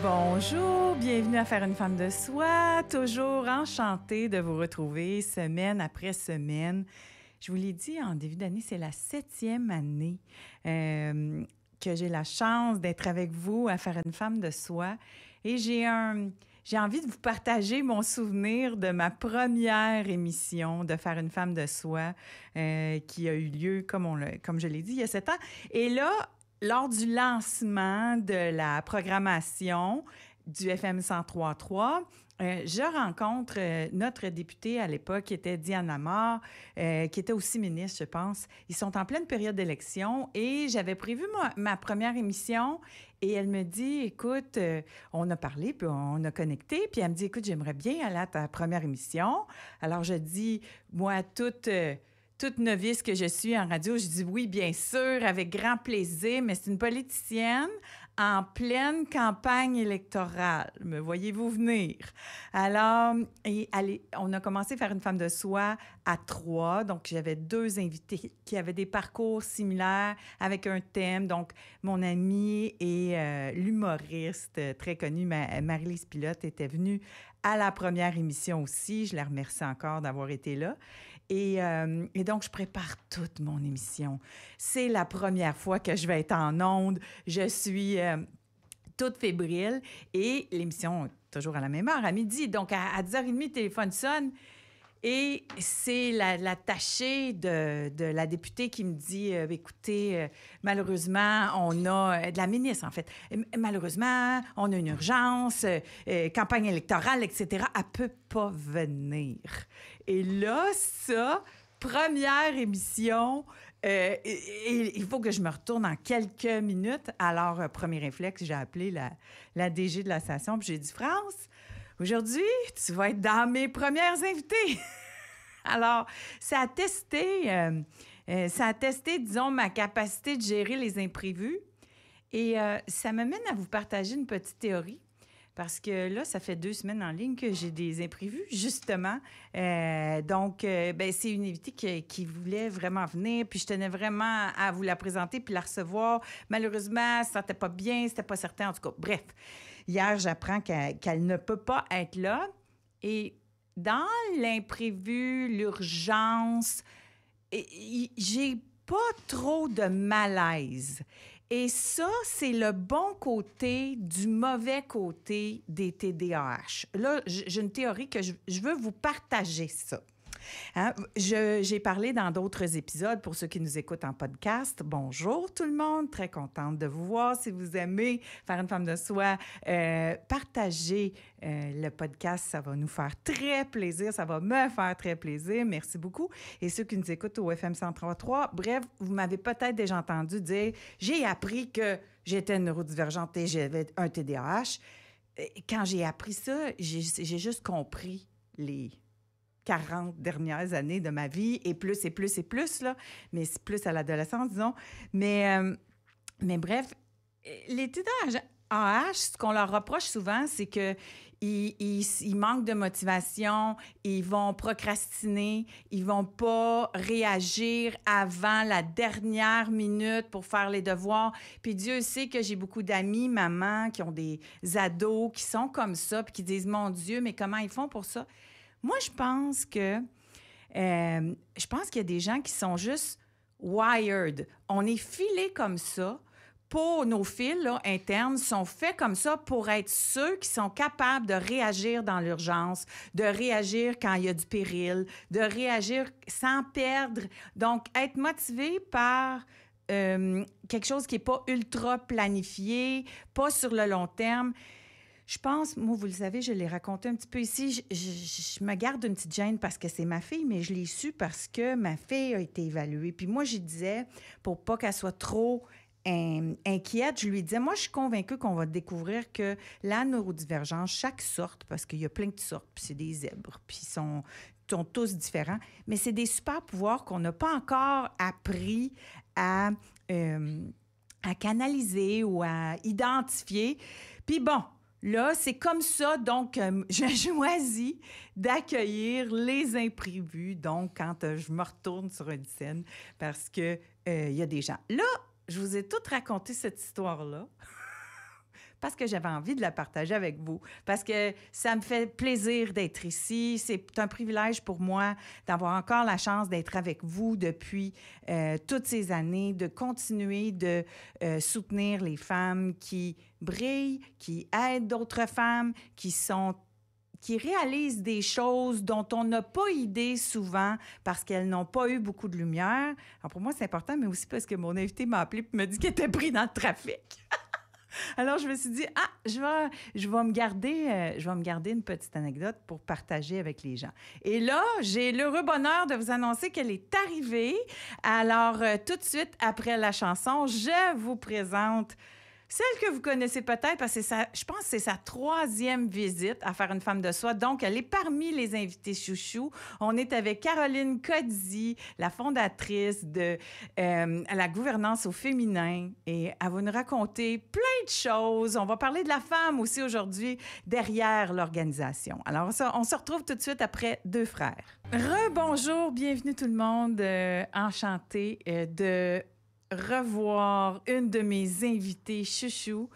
Bonjour, bienvenue à Faire une femme de soi. Toujours enchantée de vous retrouver semaine après semaine. Je vous l'ai dit en début d'année, c'est la 7e année que j'ai la chance d'être avec vous à Faire une femme de soi. Et j'ai envie de vous partager mon souvenir de ma première émission de Faire une femme de soi qui a eu lieu, comme je l'ai dit, il y a 7 ans. Et là, lors du lancement de la programmation du FM 103.3, je rencontre notre députée à l'époque, qui était Diane Lamar, qui était aussi ministre, je pense. Ils sont en pleine période d'élection et j'avais prévu ma première émission et elle me dit, écoute, on a parlé, puis on a connecté, puis elle me dit, écoute, j'aimerais bien aller à ta première émission. Alors je dis, moi, toute novice que je suis en radio, je dis oui, bien sûr, avec grand plaisir, mais c'est une politicienne en pleine campagne électorale. Me voyez-vous venir? Alors, on a commencé à faire une femme de soi à 3. Donc, j'avais 2 invités qui avaient des parcours similaires avec un thème. Donc, mon amie et l'humoriste très connue, Marie-Lise Pilote, était venue à la première émission aussi. Je la remercie encore d'avoir été là. Et donc, je prépare toute mon émission. C'est la première fois que je vais être en onde. Je suis toute fébrile et l'émission est toujours à la même heure, à midi. Donc, à 10h30, le téléphone sonne et c'est l'attachée de la députée qui me dit, écoutez, malheureusement, on a, de la ministre en fait, malheureusement, on a une urgence, campagne électorale, etc. Elle ne peut pas venir. Et là, ça, première émission, il faut que je me retourne en quelques minutes. Alors, premier réflexe, j'ai appelé la DG de la station, puis j'ai dit, France, aujourd'hui, tu vas être dans mes premières invitées. Alors, ça a testé, disons, ma capacité de gérer les imprévus. Et ça m'amène à vous partager une petite théorie. Parce que là, ça fait 2 semaines en ligne que j'ai des imprévus, justement. Donc, c'est une invitée qui voulait vraiment venir, puis je tenais vraiment à vous la présenter puis la recevoir. Malheureusement, ça ne sentait pas bien, c'était pas certain. En tout cas, bref, hier, j'apprends qu'elle ne peut pas être là. Et dans l'imprévu, l'urgence, j'ai pas trop de malaise. Et ça, c'est le bon côté du mauvais côté des TDAH. Là, j'ai une théorie que je veux vous partager ça. Hein? J'ai parlé dans d'autres épisodes, pour ceux qui nous écoutent en podcast. Bonjour tout le monde, très contente de vous voir. Si vous aimez Faire une femme de soi, partagez le podcast, ça va nous faire très plaisir, ça va me faire très plaisir. Merci beaucoup. Et ceux qui nous écoutent au FM 103.3, bref, vous m'avez peut-être déjà entendu dire, j'ai appris que j'étais neurodivergente et j'avais un TDAH. Quand j'ai appris ça, j'ai juste compris les 40 dernières années de ma vie, et plus, là, mais c'est plus à l'adolescence, disons. Mais bref, les TDAH, ce qu'on leur reproche souvent, c'est qu'ils manquent de motivation, ils vont procrastiner, ils vont pas réagir avant la dernière minute pour faire les devoirs. Puis Dieu sait que j'ai beaucoup d'amis, mamans, qui ont des ados, qui sont comme ça, puis qui disent, mon Dieu, mais comment ils font pour ça? Moi, je pense qu'il y a des gens qui sont juste wired. On est filés comme ça. Nos fils là, internes sont faits comme ça pour être ceux qui sont capables de réagir dans l'urgence, de réagir quand il y a du péril, de réagir sans perdre. Donc, être motivé par quelque chose qui n'est pas ultra planifié, pas sur le long terme. Je pense, moi, vous le savez, je l'ai raconté un petit peu ici, je me garde une petite gêne parce que c'est ma fille, mais je l'ai su parce que ma fille a été évaluée. Puis moi, je disais, pour pas qu'elle soit trop inquiète, je lui disais, moi, je suis convaincue qu'on va découvrir que la neurodivergence, chaque sorte, parce qu'il y a plein de sortes, puis c'est des zèbres, puis ils sont tous différents, mais c'est des super pouvoirs qu'on n'a pas encore appris à canaliser ou à identifier. Puis bon, là, c'est comme ça, donc, j'ai choisi d'accueillir les imprévus, donc, quand je me retourne sur une scène, parce que y a des gens. Là, je vous ai tout raconté cette histoire-là parce que j'avais envie de la partager avec vous, parce que ça me fait plaisir d'être ici. C'est un privilège pour moi d'avoir encore la chance d'être avec vous depuis toutes ces années, de continuer de soutenir les femmes qui brillent, qui aident d'autres femmes, qui réalisent des choses dont on n'a pas idée souvent parce qu'elles n'ont pas eu beaucoup de lumière. Alors pour moi, c'est important, mais aussi parce que mon invité m'a appelé et m'a dit qu'elle était pris dans le trafic. Alors, je me suis dit, je vais me garder une petite anecdote pour partager avec les gens. Et là, j'ai l'heureux bonheur de vous annoncer qu'elle est arrivée. Alors, tout de suite après la chanson, je vous présente celle que vous connaissez peut-être parce que je pense que c'est sa 3e visite à faire une femme de soi. Donc, elle est parmi les invités chouchous. On est avec Caroline Codzi, la fondatrice de la gouvernance au féminin. Et elle va nous raconter plein de choses. On va parler de la femme aussi aujourd'hui derrière l'organisation. Alors, on se retrouve tout de suite après Deux frères. Rebonjour, bienvenue tout le monde. Enchantée de revoir une de mes invitées chouchou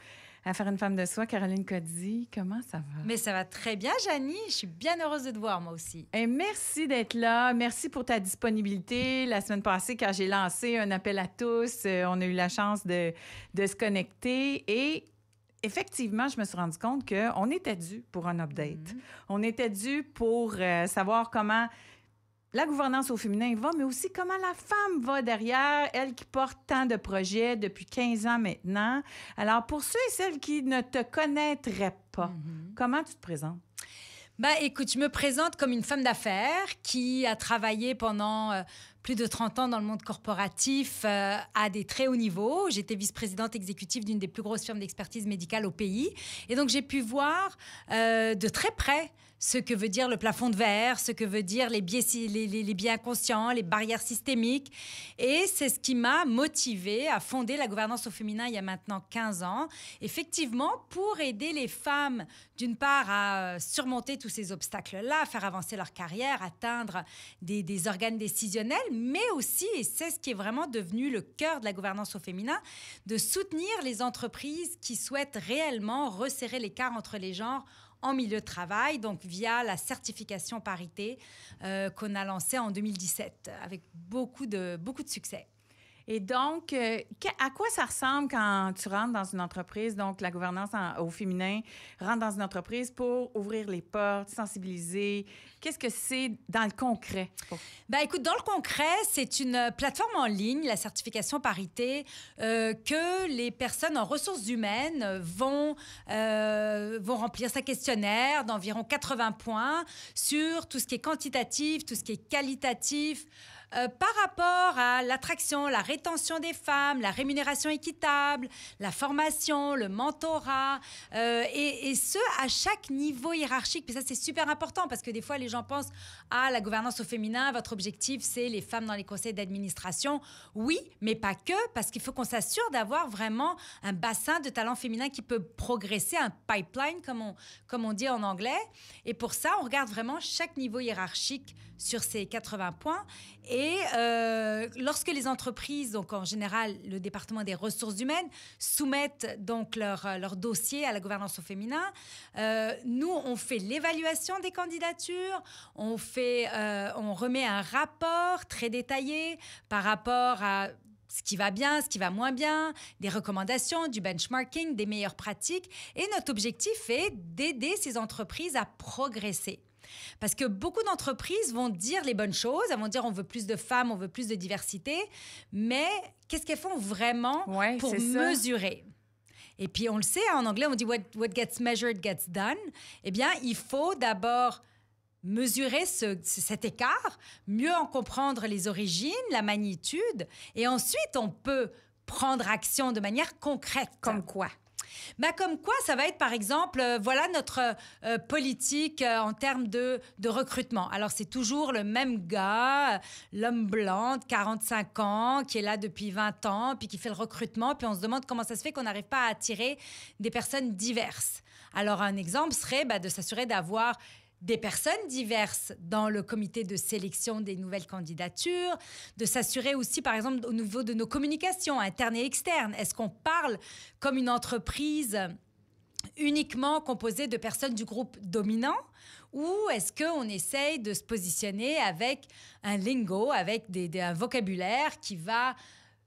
à faire une femme de soi, Caroline Codzi. Comment ça va? Mais ça va très bien, Janie. Je suis bien heureuse de te voir, moi aussi. Et merci d'être là. Merci pour ta disponibilité. La semaine passée, quand j'ai lancé un appel à tous, on a eu la chance de se connecter et effectivement, je me suis rendu compte qu'on était dû pour un update. On était dû pour savoir comment la gouvernance au féminin va, mais aussi comment la femme va derrière, elle qui porte tant de projets depuis 15 ans maintenant. Alors, pour ceux et celles qui ne te connaîtraient pas, comment tu te présentes? Écoute, je me présente comme une femme d'affaires qui a travaillé pendant plus de 30 ans dans le monde corporatif à des très hauts niveaux. J'étais vice-présidente exécutive d'une des plus grosses firmes d'expertise médicale au pays. Et donc, j'ai pu voir de très près ce que veut dire le plafond de verre, ce que veut dire les biais inconscients, les barrières systémiques. Et c'est ce qui m'a motivée à fonder la gouvernance au féminin il y a maintenant 15 ans, effectivement pour aider les femmes, d'une part, à surmonter tous ces obstacles-là, à faire avancer leur carrière, atteindre des organes décisionnels, mais aussi, et c'est ce qui est vraiment devenu le cœur de la gouvernance au féminin, de soutenir les entreprises qui souhaitent réellement resserrer l'écart entre les genres en milieu de travail, donc via la certification parité qu'on a lancée en 2017 avec beaucoup de succès. Et donc, à quoi ça ressemble quand tu rentres dans une entreprise, donc la gouvernance au féminin, rentre dans une entreprise pour ouvrir les portes, sensibiliser? Qu'est-ce que c'est dans le concret? Écoute, dans le concret, c'est une plateforme en ligne, la certification parité, que les personnes en ressources humaines vont remplir ce questionnaire d'environ 80 points sur tout ce qui est quantitatif, tout ce qui est qualitatif, par rapport à l'attraction, la rétention des femmes, la rémunération équitable, la formation, le mentorat, et ce, à chaque niveau hiérarchique. Puis ça, c'est super important parce que des fois, les gens pensent « Ah, la gouvernance au féminin, votre objectif, c'est les femmes dans les conseils d'administration. » Oui, mais pas que, parce qu'il faut qu'on s'assure d'avoir vraiment un bassin de talents féminins qui peut progresser, un pipeline, comme on dit en anglais. Et pour ça, on regarde vraiment chaque niveau hiérarchique sur ces 80 points. Et lorsque les entreprises, donc en général le département des ressources humaines, soumettent donc leur dossier à la gouvernance au féminin, nous, on fait l'évaluation des candidatures, on remet un rapport très détaillé par rapport à ce qui va bien, ce qui va moins bien, des recommandations, du benchmarking, des meilleures pratiques. Et notre objectif est d'aider ces entreprises à progresser. Parce que beaucoup d'entreprises vont dire les bonnes choses, elles vont dire on veut plus de femmes, on veut plus de diversité, mais qu'est-ce qu'elles font vraiment pour mesurer? Et puis on le sait, en anglais on dit what gets measured gets done. Eh bien, il faut d'abord mesurer cet écart, mieux en comprendre les origines, la magnitude, et ensuite on peut prendre action de manière concrète. Comme quoi? Comme quoi, ça va être, par exemple, voilà notre politique en termes de recrutement. Alors, c'est toujours le même gars, l'homme blanc de 45 ans, qui est là depuis 20 ans, puis qui fait le recrutement, puis on se demande comment ça se fait qu'on n'arrive pas à attirer des personnes diverses. Alors, un exemple serait de s'assurer d'avoir des personnes diverses dans le comité de sélection des nouvelles candidatures, de s'assurer aussi, par exemple, au niveau de nos communications internes et externes. Est-ce qu'on parle comme une entreprise uniquement composé de personnes du groupe dominant ou est-ce qu'on essaye de se positionner avec un lingo, avec un vocabulaire qui va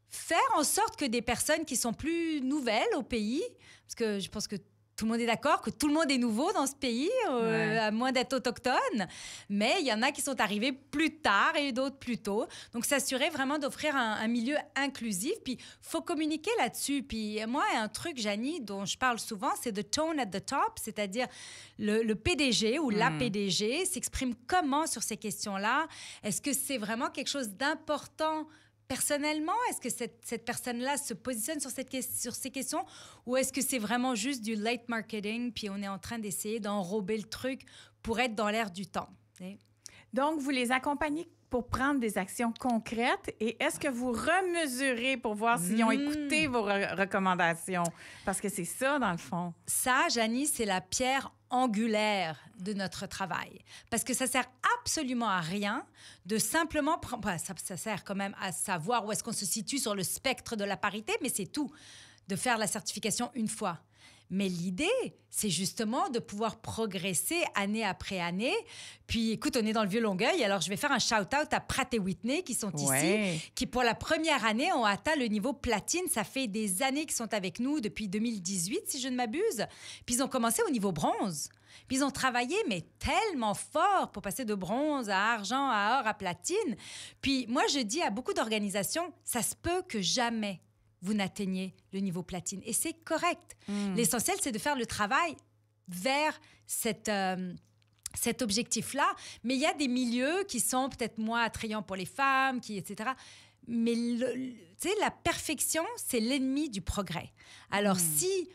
faire en sorte que des personnes qui sont plus nouvelles au pays, parce que je pense que tout le monde est d'accord que tout le monde est nouveau dans ce pays, à moins d'être autochtone. Mais il y en a qui sont arrivés plus tard et d'autres plus tôt. Donc, s'assurer vraiment d'offrir un milieu inclusif. Puis, il faut communiquer là-dessus. Puis, moi, un truc, Janie, dont je parle souvent, c'est the tone at the top, c'est-à-dire le PDG ou la PDG s'exprime comment sur ces questions-là. Est-ce que c'est vraiment quelque chose d'important personnellement? Est-ce que cette personne-là se positionne sur ces questions ou est-ce que c'est vraiment juste du late marketing puis on est en train d'essayer d'enrober le truc pour être dans l'air du temps? Donc, vous les accompagnez pour prendre des actions concrètes et est-ce que vous remesurez pour voir s'ils ont écouté vos recommandations? Parce que c'est ça, dans le fond. Ça, Janie, c'est la pierre angulaire de notre travail. Parce que ça sert absolument à rien de simplement... ça sert quand même à savoir où est-ce qu'on se situe sur le spectre de la parité, mais c'est tout, de faire la certification une fois. Mais l'idée, c'est justement de pouvoir progresser année après année. Puis, écoute, on est dans le Vieux-Longueuil, alors je vais faire un shout-out à Pratt et Whitney qui sont ici, qui pour la première année ont atteint le niveau platine. Ça fait des années qu'ils sont avec nous, depuis 2018, si je ne m'abuse. Puis, ils ont commencé au niveau bronze. Puis, ils ont travaillé, mais tellement fort pour passer de bronze à argent, à or, à platine. Puis, moi, je dis à beaucoup d'organisations, ça se peut que jamais vous n'atteignez le niveau platine. Et c'est correct. L'essentiel, c'est de faire le travail vers cet objectif-là. Mais il y a des milieux qui sont peut-être moins attrayants pour les femmes, etc. Mais la perfection, c'est l'ennemi du progrès. Alors, si...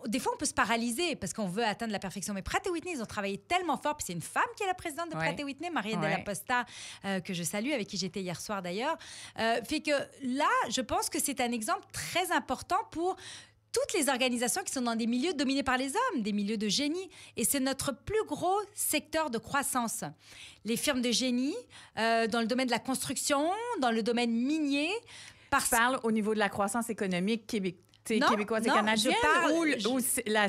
Des fois, on peut se paralyser parce qu'on veut atteindre la perfection. Mais Pratt & Whitney, ils ont travaillé tellement fort. Puis c'est une femme qui est la présidente de Pratt & Whitney, Maria Della Posta, que je salue, avec qui j'étais hier soir d'ailleurs. Fait que là, je pense que c'est un exemple très important pour toutes les organisations qui sont dans des milieux dominés par les hommes, des milieux de génie. Et c'est notre plus gros secteur de croissance. Les firmes de génie, dans le domaine de la construction, dans le domaine minier. Tu parles au niveau de la croissance économique québécoise et canadienne ou le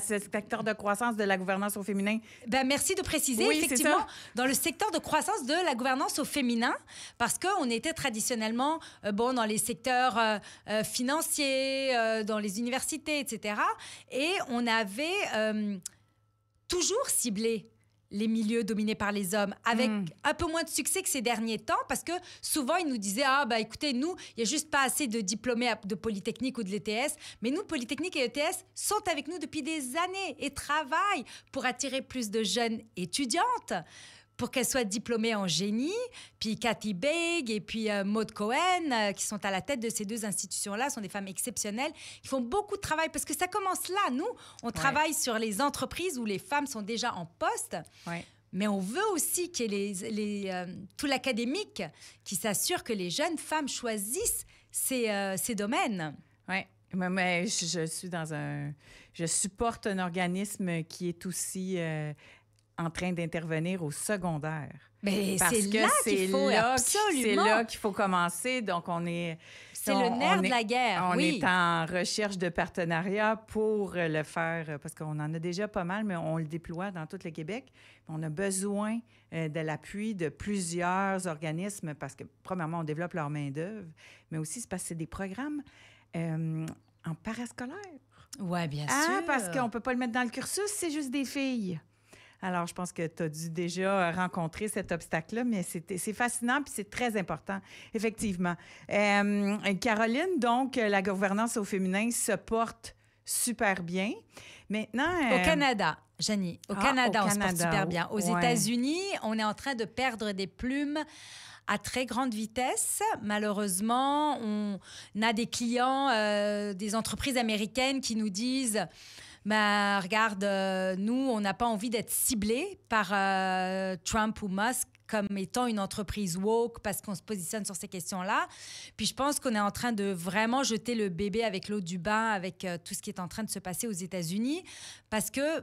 secteur de croissance de la gouvernance au féminin? Ben, merci de préciser. Oui, effectivement, dans le secteur de croissance de la gouvernance au féminin, parce qu'on était traditionnellement dans les secteurs financiers, dans les universités, etc. Et on avait toujours ciblé les milieux dominés par les hommes, avec un peu moins de succès que ces derniers temps, parce que souvent, ils nous disaient « Ah, ben écoutez, nous, il n'y a juste pas assez de diplômés de Polytechnique ou de l'ETS, mais nous, Polytechnique et ETS sont avec nous depuis des années et travaillent pour attirer plus de jeunes étudiantes, pour qu'elles soient diplômées en génie. » Puis Cathy Baig et puis Maud Cohen, qui sont à la tête de ces deux institutions-là, sont des femmes exceptionnelles. Ils font beaucoup de travail parce que ça commence là. Nous, on travaille sur les entreprises où les femmes sont déjà en poste. Mais on veut aussi qu'il y ait tout l'académique qui s'assure que les jeunes femmes choisissent ces domaines. Oui. Mais je supporte un organisme qui est aussi en train d'intervenir au secondaire. Mais c'est là qu'il faut commencer. Donc, c'est le nerf de la guerre. On est en recherche de partenariat pour le faire, parce qu'on en a déjà pas mal, mais on le déploie dans tout le Québec. On a besoin de l'appui de plusieurs organismes parce que, premièrement, on développe leur main-d'œuvre, mais aussi c'est parce que c'est des programmes en parascolaire. Oui, bien sûr. Parce qu'on ne peut pas le mettre dans le cursus, c'est juste des filles. Alors, je pense que tu as dû déjà rencontrer cet obstacle-là, mais c'est fascinant puis c'est très important, effectivement. Caroline, donc, la gouvernance au féminin se porte super bien. Maintenant... Au Canada, Janie. Au Canada, on se porte super bien. Aux États-Unis, on est en train de perdre des plumes à très grande vitesse. Malheureusement, on a des clients, des entreprises américaines qui nous disent... Ben, regarde, nous, on n'a pas envie d'être ciblés par Trump ou Musk comme étant une entreprise woke parce qu'on se positionne sur ces questions-là. Puis je pense qu'on est en train de vraiment jeter le bébé avec l'eau du bain avec tout ce qui est en train de se passer aux États-Unis parce que,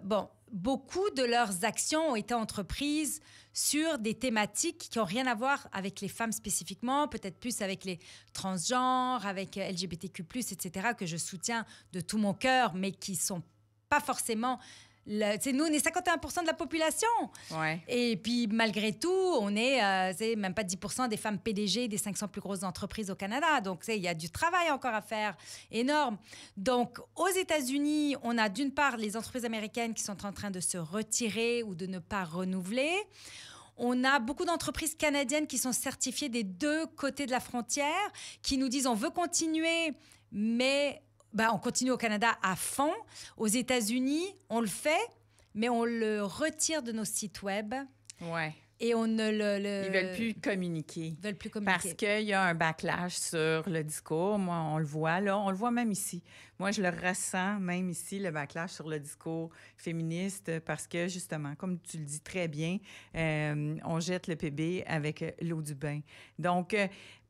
beaucoup de leurs actions ont été entreprises sur des thématiques qui n'ont rien à voir avec les femmes spécifiquement, peut-être plus avec les transgenres, avec LGBTQ+, etc., que je soutiens de tout mon cœur, mais qui sont pas forcément... nous, on est 51% de la population. Ouais. Et puis, malgré tout, on est même pas 10% des femmes PDG des 500 plus grosses entreprises au Canada. Donc, il y a du travail encore à faire, énorme. Donc, aux États-Unis, on a d'une part les entreprises américaines qui sont en train de se retirer ou de ne pas renouveler. On a beaucoup d'entreprises canadiennes qui sont certifiées des deux côtés de la frontière, qui nous disent on veut continuer, mais... on continue au Canada à fond. Aux États-Unis, on le fait, mais on le retire de nos sites web. Ouais. Et on ne Ils veulent plus communiquer. Ils veulent plus communiquer. Parce qu'il y a un backlash sur le discours. Moi, on le voit, là. On le voit même ici. Moi, je le ressens même ici, le backlash sur le discours féministe, parce que, justement, comme tu le dis très bien, on jette le bébé avec l'eau du bain. Donc,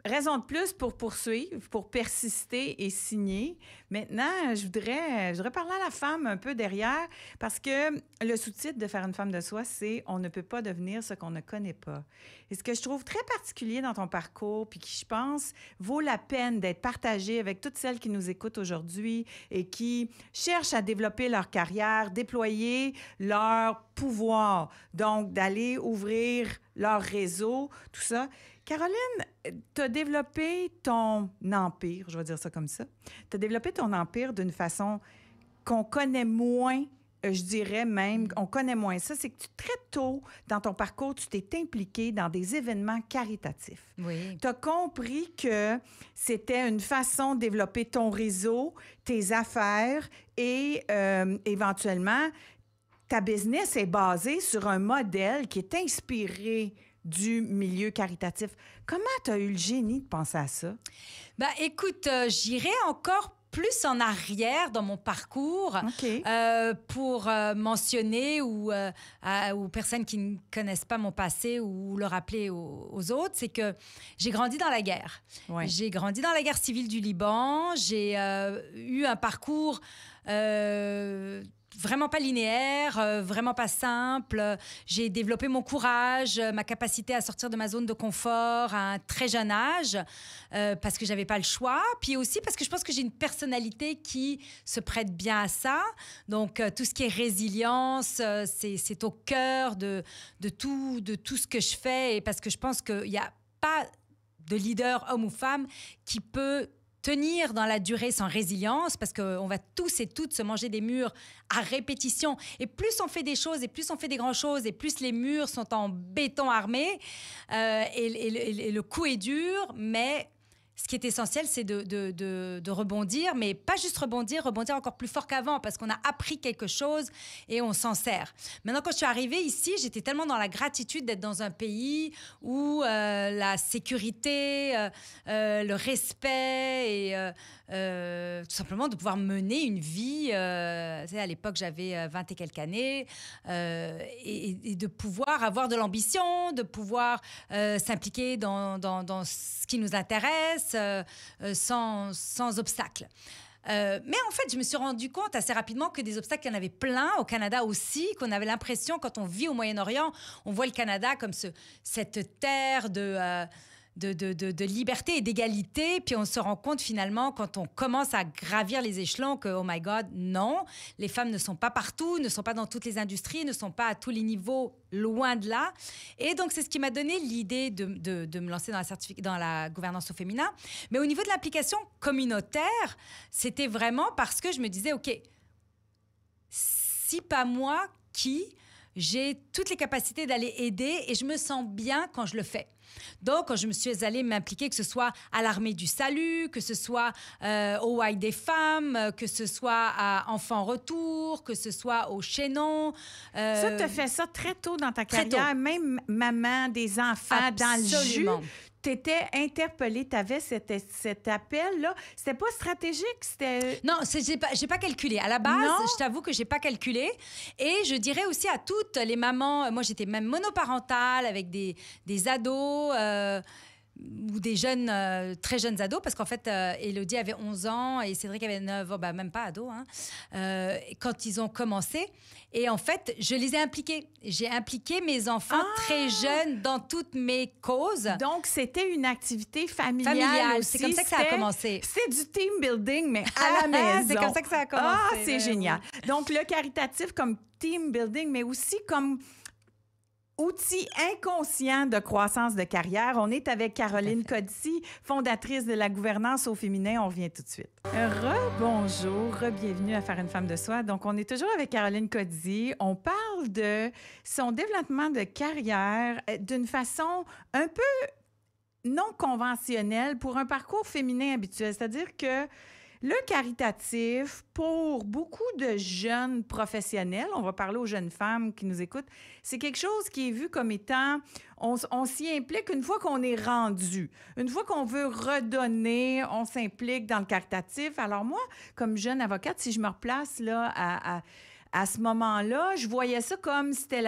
raison de plus pour poursuivre, pour persister et signer. Maintenant, je voudrais parler à la femme un peu derrière, parce que le sous-titre de Faire une femme de soi, c'est « On ne peut pas devenir ce qu'on ne connaît pas ». Et ce que je trouve très particulier dans ton parcours, puis qui, je pense, vaut la peine d'être partagé avec toutes celles qui nous écoutent aujourd'hui et qui cherchent à développer leur carrière, déployer leur pouvoir, donc d'aller ouvrir leur réseau, tout ça. Caroline, tu as développé ton empire, je vais dire ça comme ça. Tu as développé ton empire d'une façon qu'on connaît moins, je dirais même, on connaît moins ça. C'est que très tôt, dans ton parcours, tu t'es impliqué dans des événements caritatifs. Oui. Tu as compris que c'était une façon de développer ton réseau, tes affaires et éventuellement, ta business est basée sur un modèle qui est inspiré du milieu caritatif. Comment tu as eu le génie de penser à ça? Écoute, j'irai encore plus en arrière dans mon parcours pour mentionner aux personnes qui ne connaissent pas mon passé ou le rappeler aux autres, c'est que j'ai grandi dans la guerre. Ouais. J'ai grandi dans la guerre civile du Liban. J'ai eu un parcours... vraiment pas linéaire, vraiment pas simple. J'ai développé mon courage, ma capacité à sortir de ma zone de confort à un très jeune âge parce que j'avais pas le choix. Puis aussi parce que je pense que j'ai une personnalité qui se prête bien à ça. Donc, tout ce qui est résilience, c'est au cœur de tout ce que je fais. Et parce que je pense qu'il n'y a pas de leader, homme ou femme, qui peut tenir dans la durée sans résilience, parce qu'on va tous et toutes se manger des murs à répétition. Et plus on fait des choses, et plus on fait des grandes choses, et plus les murs sont en béton armé, et le coup est dur, mais... Ce qui est essentiel, c'est de rebondir, mais pas juste rebondir encore plus fort qu'avant, parce qu'on a appris quelque chose et on s'en sert. Maintenant, quand je suis arrivée ici, j'étais tellement dans la gratitude d'être dans un pays où la sécurité, le respect et tout simplement de pouvoir mener une vie, à l'époque, j'avais 20 et quelques années, et de pouvoir avoir de l'ambition, de pouvoir s'impliquer dans ce qui nous intéresse, sans obstacle. Mais en fait, je me suis rendu compte assez rapidement que des obstacles, il y en avait plein au Canada aussi, qu'on avait l'impression, quand on vit au Moyen-Orient, on voit le Canada comme cette terre de liberté et d'égalité, puis on se rend compte finalement, quand on commence à gravir les échelons, que, oh my God, non, les femmes ne sont pas partout, ne sont pas dans toutes les industries, ne sont pas à tous les niveaux, loin de là. Et donc, c'est ce qui m'a donné l'idée de me lancer dans la gouvernance au féminin. Mais au niveau de l'implication communautaire, c'était vraiment parce que je me disais, OK, si pas moi, qui? J'ai toutes les capacités d'aller aider et je me sens bien quand je le fais. Donc, quand je me suis allée m'impliquer, que ce soit à l'Armée du Salut, que ce soit au White des femmes, que ce soit à Enfants Retour, que ce soit au Chaînon. Ça, tu as fait ça très tôt dans ta carrière, même maman des enfants. Absolument. Dans le jus. Tu étais interpellée, tu avais cet appel-là. C'était pas stratégique? C'était... Non, j'ai pas calculé. À la base, je t'avoue que j'ai pas calculé. Et je dirais aussi à toutes les mamans, moi j'étais même monoparentale avec des ados, ou des jeunes, très jeunes ados, parce qu'en fait, Élodie avait 11 ans et Cédric avait 9 ans, même pas ado, quand ils ont commencé. Et en fait, je les ai impliqués. J'ai impliqué mes enfants très jeunes dans toutes mes causes. Donc, c'était une activité familiale aussi. C'est comme ça que ça a commencé. C'est du team building, mais à la maison. C'est comme ça que ça a commencé. C'est génial. Oui. Donc, le caritatif comme team building, mais aussi comme outil inconscient de croissance de carrière. On est avec Caroline Codici, fondatrice de la gouvernance au féminin. On revient tout de suite. Rebonjour, bienvenue à Faire une femme de soi. Donc, on est toujours avec Caroline Codici. On parle de son développement de carrière d'une façon un peu non conventionnelle pour un parcours féminin habituel. C'est-à-dire que le caritatif, pour beaucoup de jeunes professionnels, on va parler aux jeunes femmes qui nous écoutent, c'est quelque chose qui est vu comme étant, on s'y implique une fois qu'on est rendu. Une fois qu'on veut redonner, on s'implique dans le caritatif. Alors moi, comme jeune avocate, si je me replace là à ce moment-là, je voyais ça comme c'était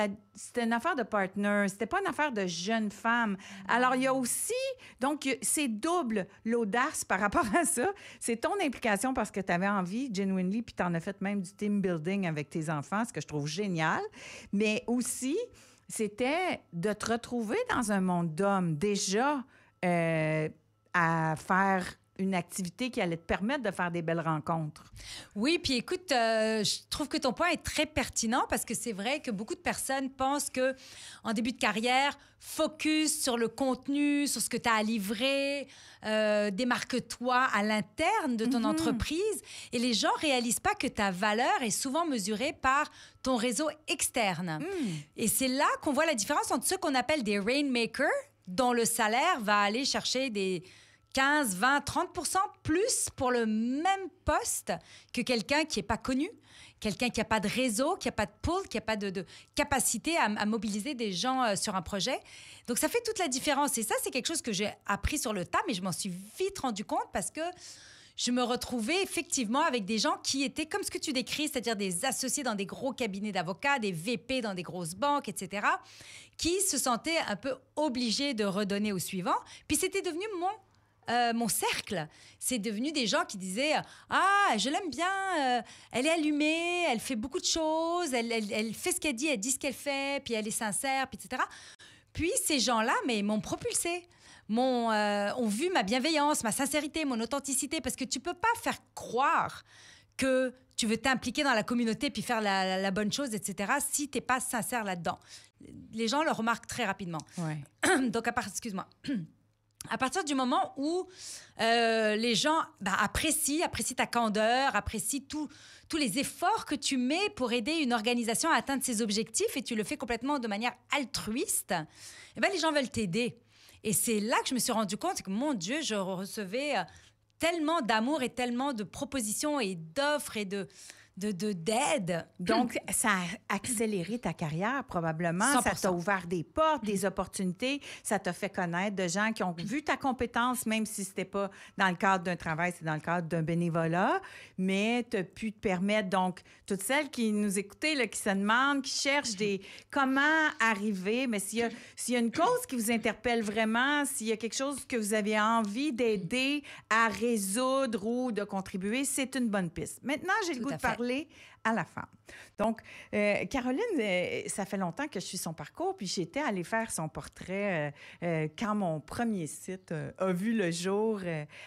une affaire de partner, c'était pas une affaire de jeune femme. Alors, il y a aussi, donc, c'est double l'audace par rapport à ça. C'est ton implication parce que tu avais envie, genuinely, puis tu en as fait même du team building avec tes enfants, ce que je trouve génial. Mais aussi, c'était de te retrouver dans un monde d'hommes, déjà à faire une activité qui allait te permettre de faire des belles rencontres. Oui, puis écoute, je trouve que ton point est très pertinent parce que c'est vrai que beaucoup de personnes pensent que en début de carrière, focus sur le contenu, sur ce que tu as à livrer, démarque-toi à l'interne de ton entreprise et les gens réalisent pas que ta valeur est souvent mesurée par ton réseau externe. Et c'est là qu'on voit la différence entre ceux qu'on appelle des rainmakers, dont le salaire va aller chercher des 15, 20, 30% plus pour le même poste que quelqu'un qui n'est pas connu, quelqu'un qui n'a pas de réseau, qui n'a pas de pool, qui n'a pas de capacité à mobiliser des gens sur un projet. Donc, ça fait toute la différence. Et ça, c'est quelque chose que j'ai appris sur le tas, mais je m'en suis vite rendu compte parce que je me retrouvais effectivement avec des gens qui étaient comme ce que tu décris, c'est-à-dire des associés dans des gros cabinets d'avocats, des VP dans des grosses banques, etc., qui se sentaient un peu obligés de redonner au suivant. Puis, c'était devenu mon cercle. C'est devenu des gens qui disaient « Ah, je l'aime bien, elle est allumée, elle fait beaucoup de choses, elle fait ce qu'elle dit ce qu'elle fait, puis elle est sincère, puis etc. » Puis ces gens-là, mais m'ont propulsée, ont vu ma bienveillance, ma sincérité, mon authenticité, parce que tu peux pas faire croire que tu veux t'impliquer dans la communauté puis faire la bonne chose, etc., si t'es pas sincère là-dedans. Les gens le remarquent très rapidement. Ouais. Donc, à partir du moment où les gens apprécient ta candeur, apprécient tous les efforts que tu mets pour aider une organisation à atteindre ses objectifs et tu le fais complètement de manière altruiste, les gens veulent t'aider. Et c'est là que je me suis rendu compte que, mon Dieu, je recevais tellement d'amour et tellement de propositions et d'offres et d'aide. Donc, ça a accéléré ta carrière, probablement. 100%. Ça t'a ouvert des portes, des opportunités. Ça t'a fait connaître de gens qui ont vu ta compétence, même si c'était pas dans le cadre d'un travail, c'est dans le cadre d'un bénévolat. Mais tu as pu te permettre, donc, toutes celles qui nous écoutaient, là, qui se demandent, qui cherchent comment arriver, mais s'il y a une cause qui vous interpelle vraiment, s'il y a quelque chose que vous avez envie d'aider à résoudre ou de contribuer, c'est une bonne piste. Maintenant, j'ai le goût de parler à la femme. Donc, Caroline, ça fait longtemps que je suis son parcours, puis j'étais allée faire son portrait quand mon premier site a vu le jour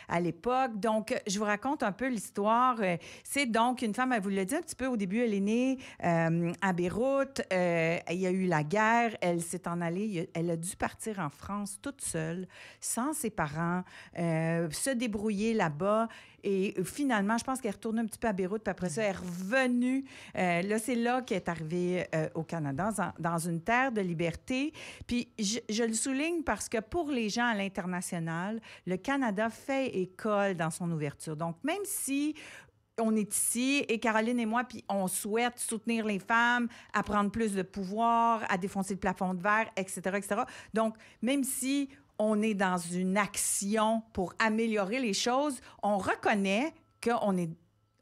à l'époque. Donc, je vous raconte un peu l'histoire. C'est donc une femme, elle vous l'a dit un petit peu au début, elle est née à Beyrouth. Il y a eu la guerre. Elle s'est en allée. Elle a dû partir en France toute seule, sans ses parents, se débrouiller là-bas. Et finalement, je pense qu'elle est retournée un petit peu à Beyrouth, puis après ça, elle est revenue. Là, c'est là qu'elle est arrivée au Canada, dans une terre de liberté. Puis je le souligne parce que pour les gens à l'international, le Canada fait école dans son ouverture. Donc, même si on est ici, et Caroline et moi, puis on souhaite soutenir les femmes, à prendre plus de pouvoir, à défoncer le plafond de verre, etc., etc. Donc, même si on est dans une action pour améliorer les choses, on reconnaît qu'on est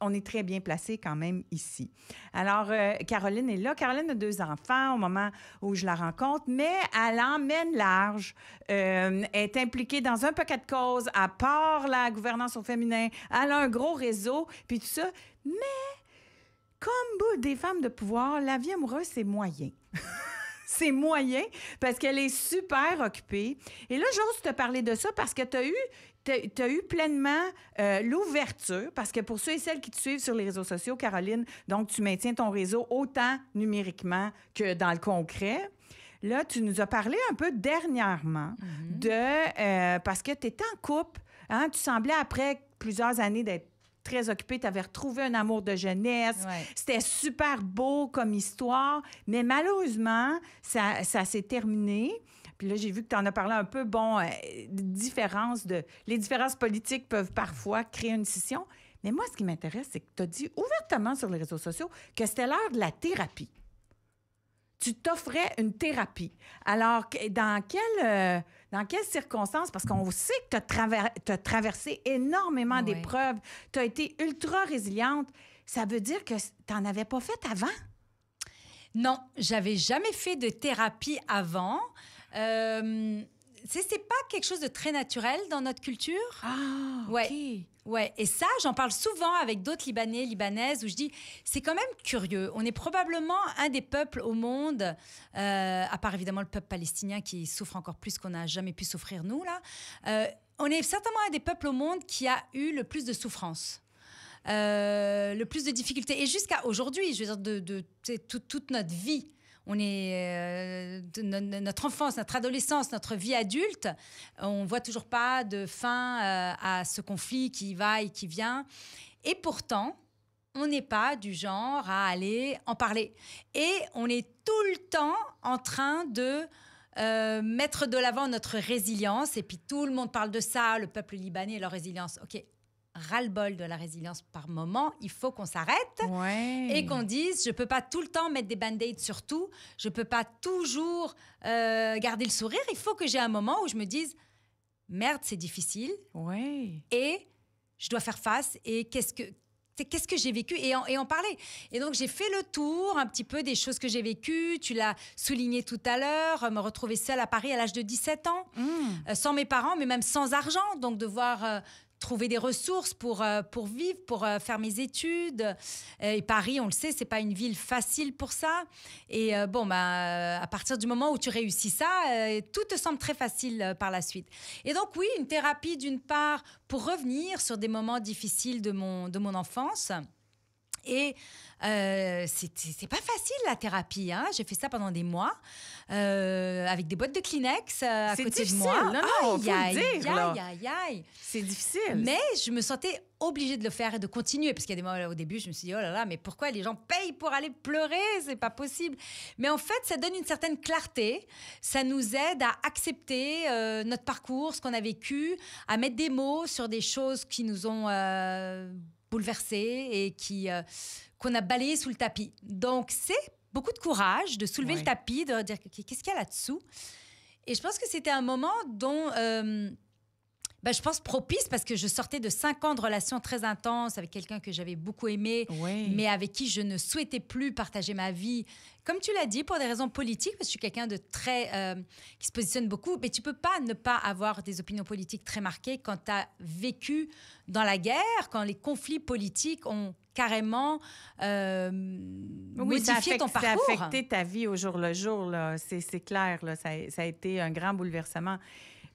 on est très bien placé quand même ici. Alors, Caroline est là. Caroline a 2 enfants au moment où je la rencontre, mais elle emmène large. Elle est impliquée dans un paquet de causes, à part la gouvernance au féminin. Elle a un gros réseau, puis tout ça. Mais, comme des femmes de pouvoir, la vie amoureuse, c'est moyen. C'est moyen parce qu'elle est super occupée. Et là, j'ose te parler de ça parce que tu as eu pleinement l'ouverture, parce que pour ceux et celles qui te suivent sur les réseaux sociaux, Caroline, donc tu maintiens ton réseau autant numériquement que dans le concret. Là, tu nous as parlé un peu dernièrement parce que tu étais en couple. Hein, tu semblais, après plusieurs années d'être très occupée, tu avais retrouvé un amour de jeunesse. Ouais. C'était super beau comme histoire, mais malheureusement, ça s'est terminé. Puis là, j'ai vu que tu en as parlé un peu. Bon, les différences politiques peuvent parfois créer une scission. Mais moi, ce qui m'intéresse, c'est que tu as dit ouvertement sur les réseaux sociaux que c'était l'heure de la thérapie. Tu t'offrais une thérapie. Alors, dans quelles circonstances? Parce qu'on sait que tu as traversé énormément d'épreuves. Tu as été ultra résiliente. Ça veut dire que tu n'en avais pas fait avant? Non, j'avais jamais fait de thérapie avant. C'est pas quelque chose de très naturel dans notre culture. Ah, OK. Ouais, et ça, j'en parle souvent avec d'autres Libanais, Libanaises, où je dis, c'est quand même curieux. On est probablement un des peuples au monde, à part évidemment le peuple palestinien qui souffre encore plus qu'on n'a jamais pu souffrir nous, là. On est certainement un des peuples au monde qui a eu le plus de souffrance. Le plus de difficultés. Et jusqu'à aujourd'hui, je veux dire, toute notre vie, on est notre enfance, notre adolescence, notre vie adulte, on voit toujours pas de fin à ce conflit qui va et qui vient. Et pourtant, on n'est pas du genre à aller en parler. Et on est tout le temps en train de mettre de l'avant notre résilience. Et puis tout le monde parle de ça, le peuple libanais et leur résilience. OK. Ras-le-bol de la résilience par moment, il faut qu'on s'arrête et qu'on dise, je peux pas tout le temps mettre des band-aids sur tout, je peux pas toujours garder le sourire, il faut que j'ai un moment où je me dise, merde, c'est difficile et je dois faire face et qu'est-ce que j'ai vécu et en parler. Et donc, j'ai fait le tour un petit peu des choses que j'ai vécues. Tu l'as souligné tout à l'heure, me retrouver seule à Paris à l'âge de 17 ans, sans mes parents, mais même sans argent, donc devoir trouver des ressources pour vivre, pour faire mes études. Et Paris, on le sait, c'est pas une ville facile pour ça. Et à partir du moment où tu réussis ça, tout te semble très facile par la suite. Et donc oui, une thérapie d'une part pour revenir sur des moments difficiles de mon enfance. Et c'est pas facile la thérapie, hein. J'ai fait ça pendant des mois avec des boîtes de Kleenex à côté de moi. Non, faut le dire, aïe. C'est difficile. Mais je me sentais obligée de le faire et de continuer parce qu'il y a des moments au début, je me suis dit oh là là, mais pourquoi les gens payent pour aller pleurer? C'est pas possible. Mais en fait, ça donne une certaine clarté. Ça nous aide à accepter notre parcours, ce qu'on a vécu, à mettre des mots sur des choses qui nous ont bouleversés et qu'on a balayé sous le tapis. Donc, c'est beaucoup de courage de soulever le tapis, de dire qu'est-ce qu'il y a là-dessous. Et je pense que c'était un moment dont, je pense propice parce que je sortais de 5 ans de relations très intenses avec quelqu'un que j'avais beaucoup aimé, mais avec qui je ne souhaitais plus partager ma vie. Comme tu l'as dit, pour des raisons politiques, parce que je suis quelqu'un de très... qui se positionne beaucoup, mais tu peux pas ne pas avoir des opinions politiques très marquées quand tu as vécu dans la guerre, quand les conflits politiques ont carrément modifié ton parcours. Ça a affecté ta vie au jour le jour, là. C'est clair, là. Ça a été un grand bouleversement.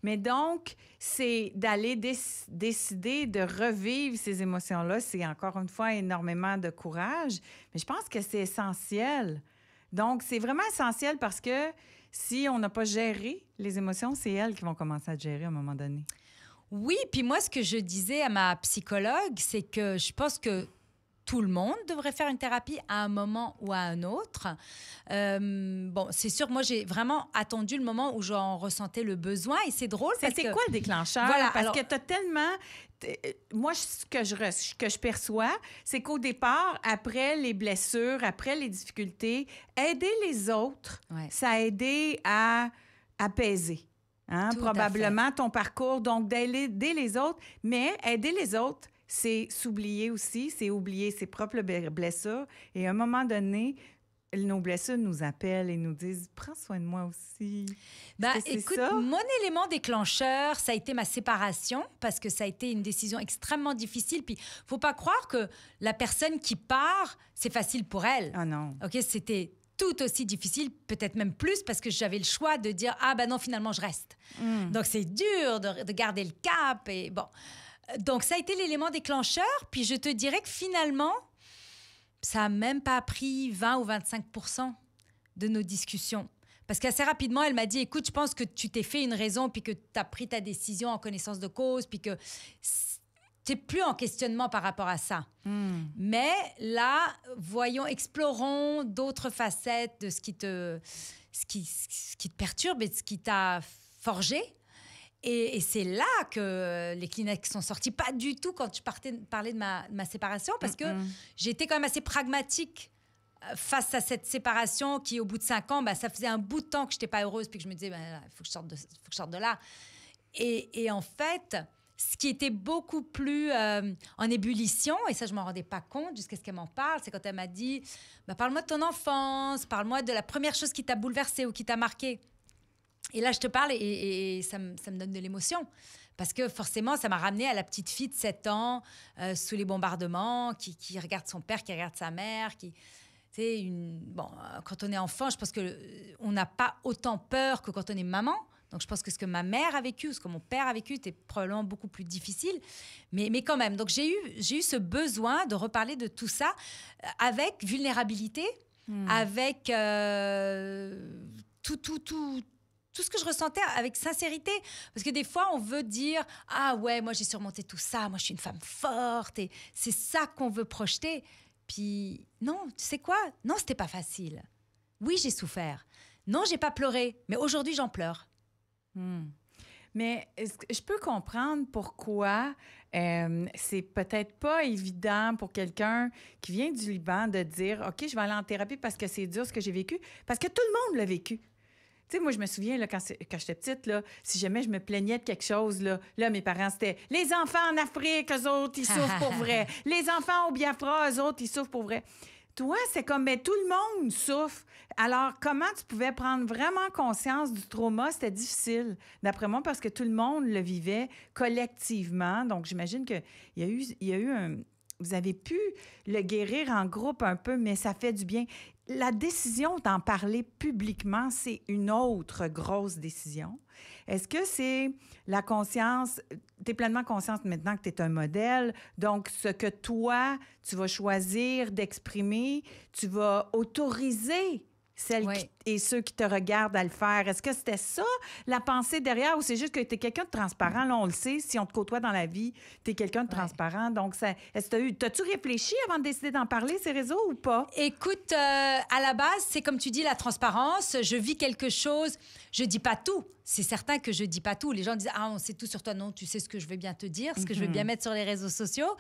Mais donc, c'est d'aller décider de revivre ces émotions-là. C'est encore une fois énormément de courage. Mais je pense que c'est essentiel. Donc, c'est vraiment essentiel parce que si on n'a pas géré les émotions, c'est elles qui vont commencer à te gérer à un moment donné. Oui, puis moi, ce que je disais à ma psychologue, c'est que je pense que tout le monde devrait faire une thérapie à un moment ou à un autre. C'est sûr, moi, j'ai vraiment attendu le moment où j'en ressentais le besoin. Et c'est drôle parce que... C'était quoi le déclencheur? Voilà, parce que tu as tellement... Moi, ce que je perçois, c'est qu'au départ, après les blessures, après les difficultés, aider les autres, ça a aidé à apaiser. Hein? Probablement ton parcours. Donc, d'aider les autres, mais aider les autres, c'est s'oublier aussi, c'est oublier ses propres blessures. Et à un moment donné, nos blessures nous appellent et nous disent « Prends soin de moi aussi ». Écoute, ça? mon élément déclencheur, ça a été ma séparation parce que ça a été une décision extrêmement difficile. Puis, faut pas croire que la personne qui part, c'est facile pour elle. Ah non. OK, c'était tout aussi difficile, peut-être même plus, parce que j'avais le choix de dire « Ah, ben non, finalement, je reste. Donc, c'est dur de garder le cap. Et bon. Donc, ça a été l'élément déclencheur. Puis, je te dirais que finalement, ça n'a même pas pris 20 ou 25% de nos discussions. Parce qu'assez rapidement, elle m'a dit, écoute, je pense que tu t'es fait une raison, puis que tu as pris ta décision en connaissance de cause, puis que tu n'es plus en questionnement par rapport à ça. Mais là, explorons d'autres facettes de ce qui te perturbe et de ce qui t'a forgé. Et c'est là que les Kleenex sont sortis. Pas du tout quand tu parlais de ma séparation, parce que j'étais quand même assez pragmatique face à cette séparation qui, au bout de 5 ans, ça faisait un bout de temps que je n'étais pas heureuse, puis que je me disais, il faut que je sorte de là. Et en fait, ce qui était beaucoup plus en ébullition, et ça, je ne m'en rendais pas compte jusqu'à ce qu'elle m'en parle, c'est quand elle m'a dit, parle-moi de ton enfance, parle-moi de la première chose qui t'a bouleversée ou qui t'a marquée. Et là, je te parle et ça me donne de l'émotion. Parce que forcément, ça m'a ramenée à la petite fille de 7 ans, sous les bombardements, qui regarde son père, qui regarde sa mère. Quand on est enfant, je pense qu'on n'a pas autant peur que quand on est maman. Donc, je pense que ce que ma mère a vécu, ou ce que mon père a vécu, était probablement beaucoup plus difficile. Mais quand même, donc j'ai eu ce besoin de reparler de tout ça avec vulnérabilité, avec tout ce que je ressentais avec sincérité. Parce que des fois, on veut dire « Ah ouais, moi, j'ai surmonté tout ça. Moi, je suis une femme forte. » Et c'est ça qu'on veut projeter. Puis non, tu sais quoi? Non, c'était pas facile. Oui, j'ai souffert. Non, j'ai pas pleuré. Mais aujourd'hui, j'en pleure. Mais est-ce que je peux comprendre pourquoi c'est peut-être pas évident pour quelqu'un qui vient du Liban de dire « OK, je vais aller en thérapie parce que c'est dur ce que j'ai vécu. » Parce que tout le monde l'a vécu. Tu sais, moi, je me souviens, là, quand j'étais petite, là, si jamais je me plaignais de quelque chose, là, mes parents, c'était « Les enfants en Afrique, eux autres, ils souffrent pour vrai. Les enfants au Biafra, eux autres, ils souffrent pour vrai. » Toi, c'est comme, tout le monde souffre. Alors, comment tu pouvais prendre vraiment conscience du trauma? C'était difficile, d'après moi, parce que tout le monde le vivait collectivement. Donc, j'imagine qu'il y a eu un... Vous avez pu le guérir en groupe un peu, mais ça fait du bien. La décision d'en parler publiquement, c'est une autre grosse décision. Est-ce que c'est la conscience, tu es pleinement consciente maintenant que tu es un modèle, donc ce que toi, tu vas choisir d'exprimer, tu vas autoriser celles et ceux qui te regardent à le faire. Est-ce que c'était ça, la pensée derrière, ou c'est juste que tu es quelqu'un de transparent? Là, on le sait, si on te côtoie dans la vie, tu es quelqu'un de transparent. Donc, t'as-tu réfléchi avant de décider d'en parler, ces réseaux, ou pas? Écoute, à la base, c'est comme tu dis, la transparence. Je vis quelque chose, je dis pas tout. C'est certain que je dis pas tout. Les gens disent « Ah, on sait tout sur toi. » Non, tu sais ce que je veux bien te dire, ce que je veux bien mettre sur les réseaux sociaux.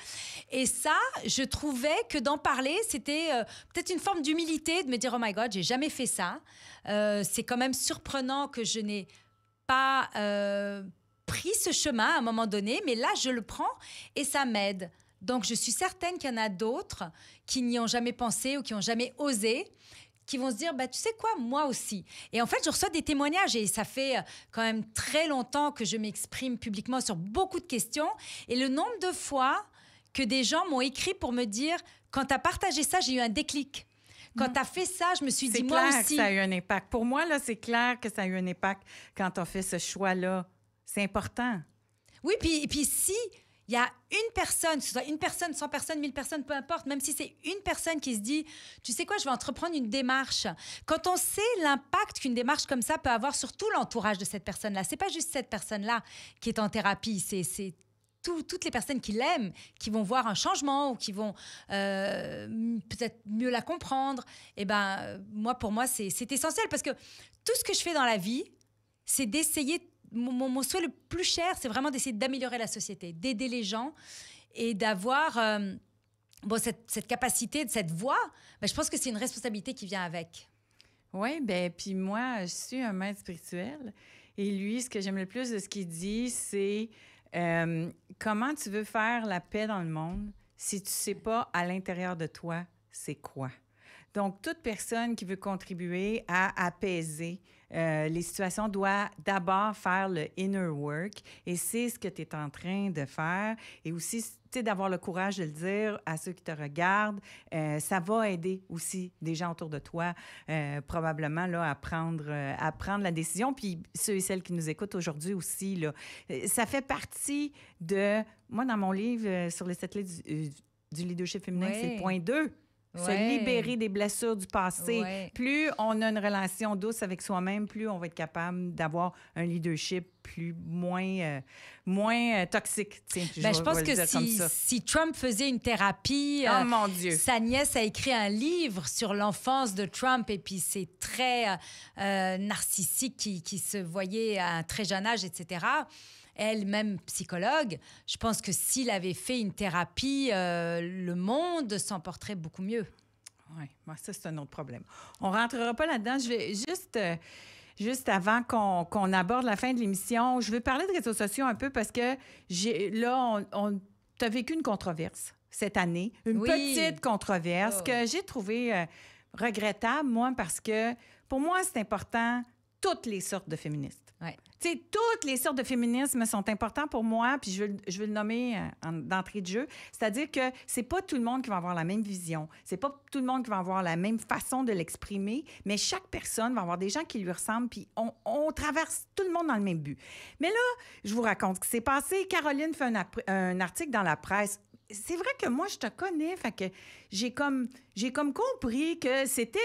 Et ça, je trouvais que d'en parler, c'était peut-être une forme d'humilité, de me dire « Oh my God, j'ai jamais fait ça. » C'est quand même surprenant que je n'ai pas pris ce chemin à un moment donné, mais là, je le prends et ça m'aide. Donc, je suis certaine qu'il y en a d'autres qui n'y ont jamais pensé ou qui n'ont jamais osé, qui vont se dire, tu sais quoi, moi aussi. Et en fait, je reçois des témoignages et ça fait quand même très longtemps que je m'exprime publiquement sur beaucoup de questions. Et le nombre de fois que des gens m'ont écrit pour me dire, quand tu as partagé ça, j'ai eu un déclic. Quand tu as fait ça, je me suis dit, moi aussi. C'est clair que ça a eu un impact. Pour moi, là, c'est clair que ça a eu un impact quand tu as fait ce choix-là. C'est important. Oui, puis si il y a une personne, que ce soit une personne, 100 personnes, 1000 personnes, peu importe, même si c'est une personne qui se dit, tu sais quoi, je vais entreprendre une démarche. Quand on sait l'impact qu'une démarche comme ça peut avoir sur tout l'entourage de cette personne-là, c'est pas juste cette personne-là qui est en thérapie, c'est toutes les personnes qui l'aiment, qui vont voir un changement ou qui vont peut-être mieux la comprendre. Et pour moi, c'est essentiel parce que tout ce que je fais dans la vie, c'est d'essayer. Mon souhait le plus cher, c'est vraiment d'essayer d'améliorer la société, d'aider les gens et d'avoir cette capacité, cette voix. Je pense que c'est une responsabilité qui vient avec. Oui, puis moi, je suis un maître spirituel. Et lui, ce que j'aime le plus de ce qu'il dit, c'est Comment tu veux faire la paix dans le monde si tu ne sais pas à l'intérieur de toi c'est quoi? Donc, toute personne qui veut contribuer à apaiser les situations doit d'abord faire le inner work et c'est ce que tu es en train de faire. Et aussi, tu sais, d'avoir le courage de le dire à ceux qui te regardent. Ça va aider aussi des gens autour de toi, probablement, là, à prendre la décision. Puis ceux et celles qui nous écoutent aujourd'hui aussi, là, ça fait partie de... Moi, dans mon livre sur les 7 clés du leadership féminin, c'est le point 2. Se libérer des blessures du passé. Plus on a une relation douce avec soi-même, plus on va être capable d'avoir un leadership moins toxique. Je pense que si Trump faisait une thérapie, oh mon Dieu. Sa nièce a écrit un livre sur l'enfance de Trump et puis ses traits narcissiques qui se voyaient à un très jeune âge, etc., elle-même psychologue, je pense que s'il avait fait une thérapie, le monde s'en porterait beaucoup mieux. Oui, ça, c'est un autre problème. On ne rentrera pas là-dedans. Je vais juste avant qu'on aborde la fin de l'émission, je veux parler de réseaux sociaux un peu parce que tu as vécu une controverse cette année, une petite controverse que j'ai trouvée regrettable, moi, parce que pour moi, c'est important, toutes les sortes de féministes. Tu sais, toutes les sortes de féminisme sont importants pour moi, puis je veux le nommer d'entrée de jeu. C'est-à-dire que c'est pas tout le monde qui va avoir la même vision, c'est pas tout le monde qui va avoir la même façon de l'exprimer, mais chaque personne va avoir des gens qui lui ressemblent, puis on traverse tout le monde dans le même but. Mais là, je vous raconte ce qui s'est passé. Caroline fait un article dans la presse. C'est vrai que moi, je te connais, fait que j'ai comme compris que c'était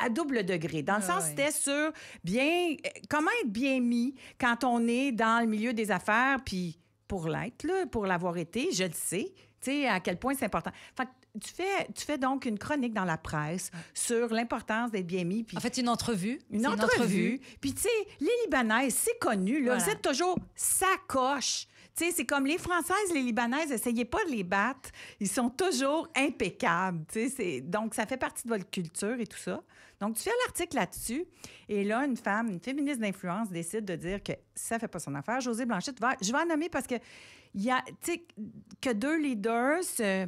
à double degré. Dans le sens, c'était sur comment être bien mis quand on est dans le milieu des affaires, puis pour l'être, là, pour l'avoir été, je le sais, tu sais, à quel point c'est important. Fait que tu fais donc une chronique dans la presse sur l'importance d'être bien mis. Puis en fait, une entrevue. Une entrevue. Puis, tu sais, les Libanaises, c'est connu, là, vous êtes toujours sacoche. Tu sais, c'est comme les Françaises, les Libanaises, essayez pas de les battre. Ils sont toujours impeccables. Tu sais, donc, ça fait partie de votre culture et tout ça. Donc, tu fais l'article là-dessus. Et là, une femme, une féministe d'influence, décide de dire que ça fait pas son affaire. Josée Blanchette, je vais en nommer parce que il y a, tu sais, que deux leaders se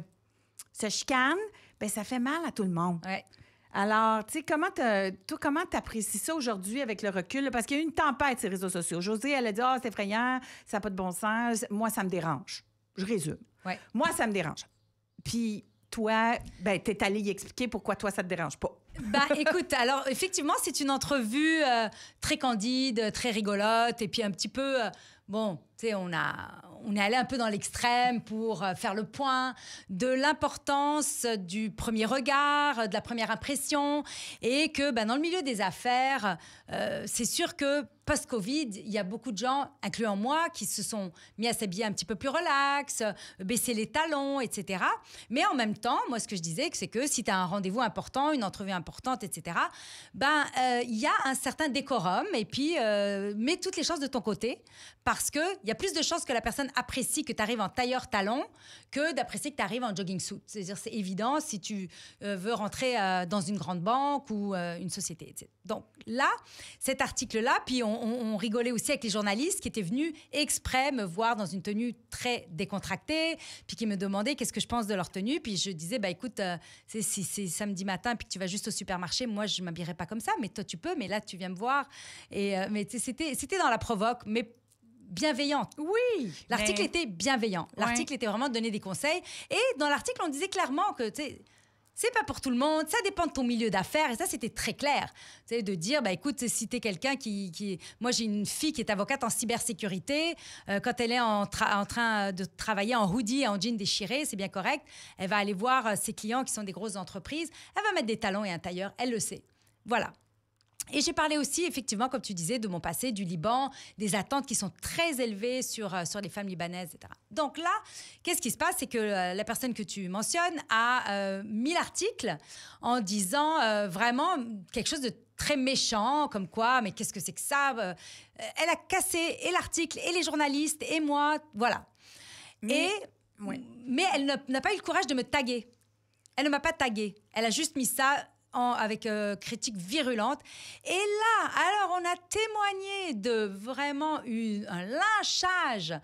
chicanent, bien, ça fait mal à tout le monde. Ouais. Alors, tu sais, comment t'apprécies ça aujourd'hui avec le recul? Là? Parce qu'il y a eu une tempête sur les réseaux sociaux. Josée, elle a dit « Ah, c'est effrayant, ça n'a pas de bon sens. Moi, ça me dérange. » Je résume. Ouais. Moi, ça me dérange. Puis toi, ben, t'es allée y expliquer pourquoi toi, ça te dérange pas. Ben, écoute, alors, effectivement, c'est une entrevue très candide, très rigolote, et puis un petit peu... bon, tu sais, on est allé un peu dans l'extrême pour faire le point de l'importance du premier regard, de la première impression, et que dans le milieu des affaires, c'est sûr que post-Covid, il y a beaucoup de gens, incluant moi, qui se sont mis à s'habiller un petit peu plus relax, baisser les talons, etc. Mais en même temps, moi, ce que je disais, c'est que si tu as un rendez-vous important, une entrevue importante, etc., il y a un certain décorum, et puis mets toutes les chances de ton côté, parce qu'il y a plus de chances que la personne apprécie que tu arrives en tailleur-talon que d'apprécier que tu arrives en jogging suit. C'est-à-dire, c'est évident si tu veux rentrer dans une grande banque ou une société, etc. Donc là, cet article-là, puis on rigolait aussi avec les journalistes qui étaient venus exprès me voir dans une tenue très décontractée, puis qui me demandaient qu'est-ce que je pense de leur tenue. Puis je disais, écoute, si c'est samedi matin puis que tu vas juste au supermarché, moi, je ne m'habillerai pas comme ça, mais toi, tu peux, mais là, tu viens me voir. Mais c'était dans la provoque, mais bienveillante. Oui. L'article était bienveillant. L'article était vraiment de donner des conseils. Et dans l'article, on disait clairement que, tu sais, c'est pas pour tout le monde, ça dépend de ton milieu d'affaires. Et ça, c'était très clair. Tu sais, de dire, écoute, si t'es quelqu'un qui... Moi, j'ai une fille qui est avocate en cybersécurité. Quand elle est en train de travailler en hoodie et en jean déchiré, c'est bien correct. Elle va aller voir ses clients qui sont des grosses entreprises. Elle va mettre des talons et un tailleur. Elle le sait. Voilà. Et j'ai parlé aussi, effectivement, comme tu disais, de mon passé, du Liban, des attentes qui sont très élevées sur les femmes libanaises, etc. Donc là, qu'est-ce qui se passe? C'est que la personne que tu mentionnes a mis l'article en disant vraiment quelque chose de très méchant, comme quoi, mais qu'est-ce que c'est que ça? Elle a cassé et l'article, et les journalistes, et moi, voilà. Mais elle n'a pas eu le courage de me taguer. Elle ne m'a pas taguée. Elle a juste mis ça avec critiques virulentes. Et là, alors on a témoigné de vraiment un lynchage.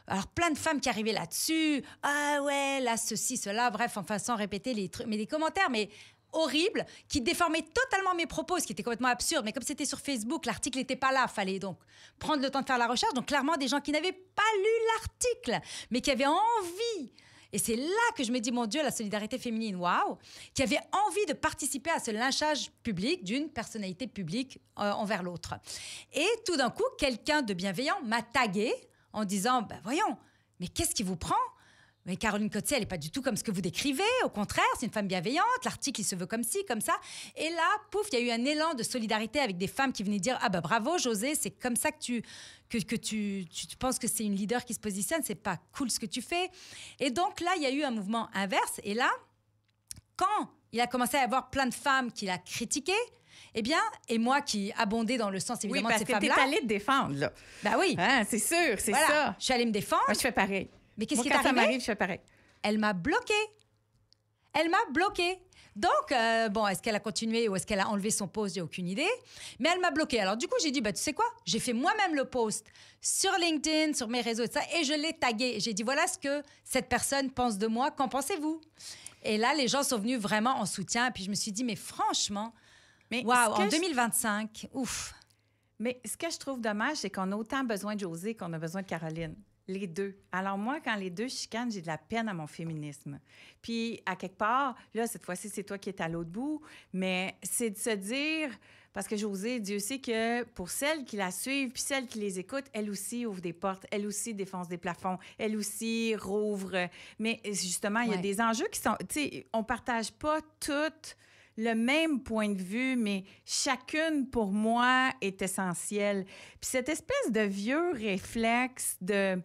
Alors plein de femmes qui arrivaient là-dessus. Ah ouais, là ceci, cela, bref, enfin sans répéter les trucs, mais des commentaires, mais horribles, qui déformaient totalement mes propos, ce qui était complètement absurde. Mais comme c'était sur Facebook, l'article n'était pas là. Fallait donc prendre le temps de faire la recherche. Donc clairement, des gens qui n'avaient pas lu l'article, mais qui avaient envie. Et c'est là que je me dis, mon Dieu, la solidarité féminine, waouh, qui avait envie de participer à ce lynchage public d'une personnalité publique envers l'autre. Et tout d'un coup, quelqu'un de bienveillant m'a tagué en disant, ben voyons, mais qu'est-ce qui vous prend ? Mais Caroline Coetzee, elle n'est pas du tout comme ce que vous décrivez. Au contraire, c'est une femme bienveillante. L'article, il se veut comme ci, comme ça. Et là, pouf, il y a eu un élan de solidarité avec des femmes qui venaient dire « Ah ben bravo, Josée, c'est comme ça que tu penses que c'est une leader qui se positionne. C'est pas cool ce que tu fais. » Et donc là, il y a eu un mouvement inverse. Et là, quand il a commencé à y avoir plein de femmes qui l'a critiqué, eh bien, et moi qui abondais dans le sens évidemment de ces femmes-là... Oui, parce que t'es allée te défendre, là. Ben oui. Hein, c'est sûr, c'est voilà. ça. Je suis allée me défendre. Moi, je fais pareil. Mais qu'est-ce qui est arrivé? Quand ça arrivé? m'arrive, je fais pareil. Elle m'a bloquée. Elle m'a bloquée. Donc, bon, est-ce qu'elle a continué ou est-ce qu'elle a enlevé son post? J'ai aucune idée. Mais elle m'a bloquée. Alors, du coup, j'ai dit, bah, tu sais quoi? J'ai fait moi-même le post sur LinkedIn, sur mes réseaux et ça, et je l'ai tagué. J'ai dit, voilà ce que cette personne pense de moi. Qu'en pensez-vous? Et là, les gens sont venus vraiment en soutien. Et puis, je me suis dit, mais franchement, waouh, en 2025, ouf. Mais ce que je trouve dommage, c'est qu'on a autant besoin de Josée qu'on a besoin de Caroline. Les deux. Alors moi, quand les deux chicanent, j'ai de la peine à mon féminisme. Puis, à quelque part, là, cette fois-ci, c'est toi qui es à l'autre bout, mais c'est de se dire, parce que Josée, Dieu sait que pour celles qui la suivent, puis celles qui les écoutent, elle aussi ouvre des portes, elle aussi défonce des plafonds, elle aussi rouvre. Mais justement, il y a des enjeux qui sont... Tu sais, on partage pas toutes le même point de vue, mais chacune, pour moi, est essentielle. Puis cette espèce de vieux réflexe de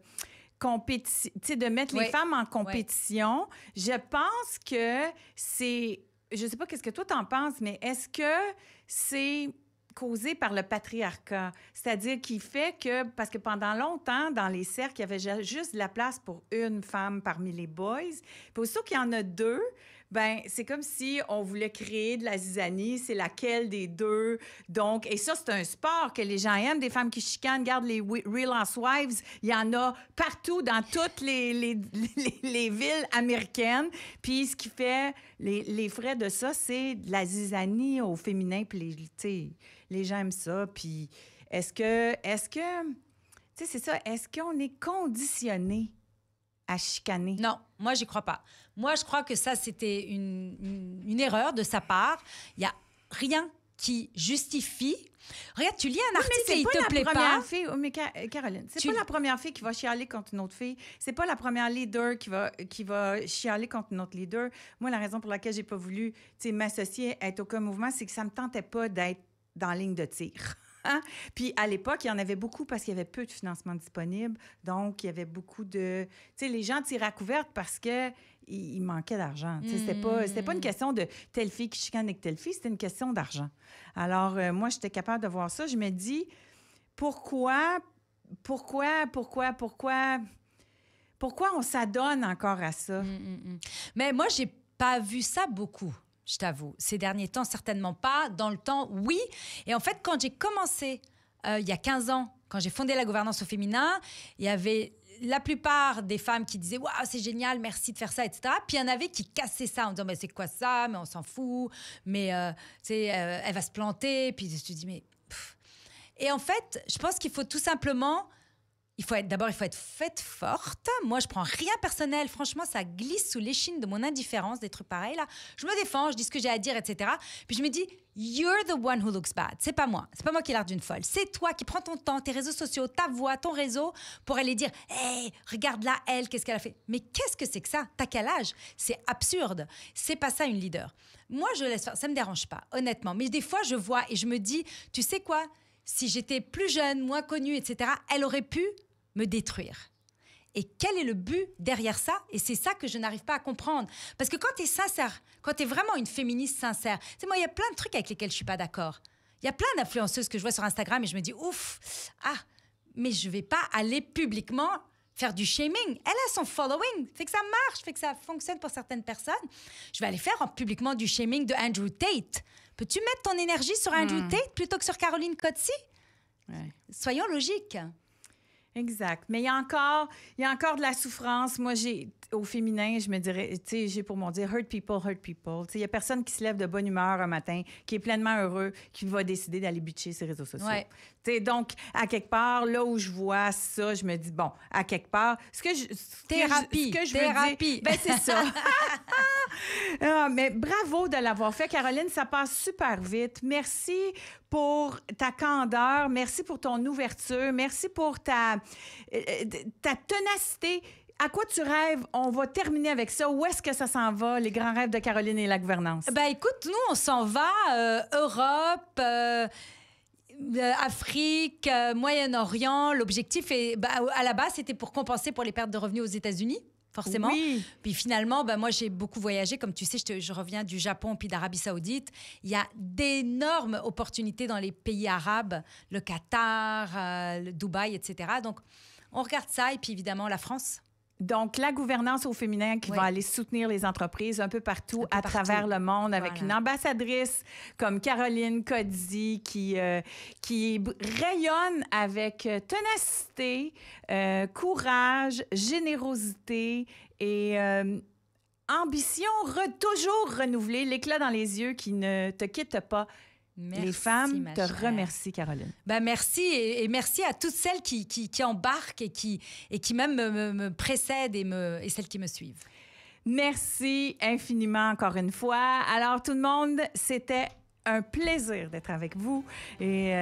de mettre les femmes en compétition, je pense que c'est... Je sais pas qu'est-ce que toi t'en penses, mais est-ce que c'est causé par le patriarcat? C'est-à-dire qui fait que... Parce que pendant longtemps, dans les cercles, il y avait juste de la place pour une femme parmi les boys. Puis aussitôt qu'il y en a deux, ben c'est comme si on voulait créer de la zizanie, c'est laquelle des deux. Donc, et ça, c'est un sport que les gens aiment, des femmes qui chicanent. Regarde les Real Housewives, il y en a partout dans toutes les villes américaines. Puis ce qui fait les frais de ça, c'est de la zizanie au féminin. Puis les gens aiment ça. Puis est-ce que tu sais, c'est ça, est-ce qu'on est conditionné à chicaner? Non, moi, j'y crois pas. Moi, je crois que ça, c'était une erreur de sa part. Il n'y a rien qui justifie. Regarde, tu lis un article et il te plaît pas. Mais Caroline, c'est pas la première fille qui va chialer contre une autre fille. C'est pas la première leader qui va chialer contre une autre leader. Moi, la raison pour laquelle j'ai pas voulu m'associer, être aucun mouvement, c'est que ça me tentait pas d'être dans la ligne de tir. Hein? Puis à l'époque, il y en avait beaucoup parce qu'il y avait peu de financement disponible. Donc, il y avait beaucoup de... Tu sais, les gens tiraient à couverte parce qu'il manquait d'argent. C'était pas une question de telle fille qui chicane avec telle fille, c'était une question d'argent. Alors, moi, j'étais capable de voir ça. Je me dis, pourquoi on s'adonne encore à ça? Mais moi, j'ai pas vu ça beaucoup. Je t'avoue. Ces derniers temps, certainement pas. Dans le temps, oui. Et en fait, quand j'ai commencé, il y a 15 ans, quand j'ai fondé la gouvernance au féminin, il y avait la plupart des femmes qui disaient « Waouh, c'est génial, merci de faire ça, etc. » Puis il y en avait qui cassaient ça en disant « Mais c'est quoi ça? Mais on s'en fout. Mais elle va se planter. » Puis je me dis « Mais... » Et en fait, je pense qu'il faut tout simplement... Il faut être faite forte. Moi, je prends rien personnel. Franchement, ça glisse sous l'échine de mon indifférence, des trucs pareils, là. Je me défends, je dis ce que j'ai à dire, etc. Puis je me dis, you're the one who looks bad. C'est pas moi. C'est pas moi qui ai l'air d'une folle. C'est toi qui prends ton temps, tes réseaux sociaux, ta voix, ton réseau, pour aller dire, hey, regarde-la, elle, qu'est-ce qu'elle a fait? Mais qu'est-ce que c'est que ça? T'as quel âge? C'est absurde. C'est pas ça, une leader. Moi, je laisse faire. Ça me dérange pas, honnêtement. Mais des fois, je vois et je me dis, tu sais quoi? Si j'étais plus jeune, moins connue, etc., elle aurait pu me détruire. Et quel est le but derrière ça? Et c'est ça que je n'arrive pas à comprendre. Parce que quand tu es sincère, quand tu es vraiment une féministe sincère, tu sais, moi, il y a plein de trucs avec lesquels je suis pas d'accord. Il y a plein d'influenceuses que je vois sur Instagram et je me dis, ouf, mais je vais pas aller publiquement faire du shaming. Elle a son following, fait que ça marche, fait que ça fonctionne pour certaines personnes. Je vais aller faire publiquement du shaming de Andrew Tate. Peux-tu mettre ton énergie sur Andrew Tate plutôt que sur Caroline Cozzi? Ouais. Soyons logiques. Exact. Mais il y a encore de la souffrance. Moi, au féminin, je me dirais, tu sais, j'ai pour mon dire hurt people, hurt people. Tu sais, il y a personne qui se lève de bonne humeur un matin, qui est pleinement heureux, qui va décider d'aller butcher ses réseaux sociaux. Ouais. Tu sais, donc, à quelque part, là où je vois ça, je me dis, bon, à quelque part, Thérapie. Ce que je veux dire, ben c'est ça. Ah, mais bravo de l'avoir fait, Caroline. Ça passe super vite. Merci pour ta candeur. Merci pour ton ouverture. Merci pour ta ténacité. À quoi tu rêves? On va terminer avec ça. Où est-ce que ça s'en va, les grands rêves de Caroline et la gouvernance? Ben écoute, nous, on s'en va Europe, Afrique, Moyen-Orient. L'objectif est, à la base, c'était pour compenser pour les pertes de revenus aux États-Unis. Forcément. Oui. Puis finalement, moi, j'ai beaucoup voyagé. Comme tu sais, je reviens du Japon puis d'Arabie Saoudite. Il y a d'énormes opportunités dans les pays arabes, le Qatar, le Dubaï, etc. Donc, on regarde ça. Et puis évidemment, la France. Donc, la gouvernance au féminin qui va aller soutenir les entreprises un peu partout à travers le monde avec une ambassadrice comme Caroline Cozzi qui rayonne avec ténacité, courage, générosité et ambition toujours renouvelée, l'éclat dans les yeux qui ne te quitte pas. Merci, les femmes te remercient, Caroline. Merci et merci à toutes celles qui embarquent et qui même me précèdent et celles qui me suivent. Merci infiniment encore une fois. Alors tout le monde, c'était un plaisir d'être avec vous et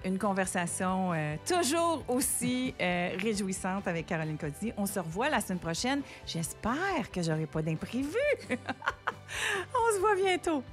une conversation toujours aussi réjouissante avec Caroline Cozzi. On se revoit la semaine prochaine. J'espère que j'aurai pas d'imprévu. On se voit bientôt.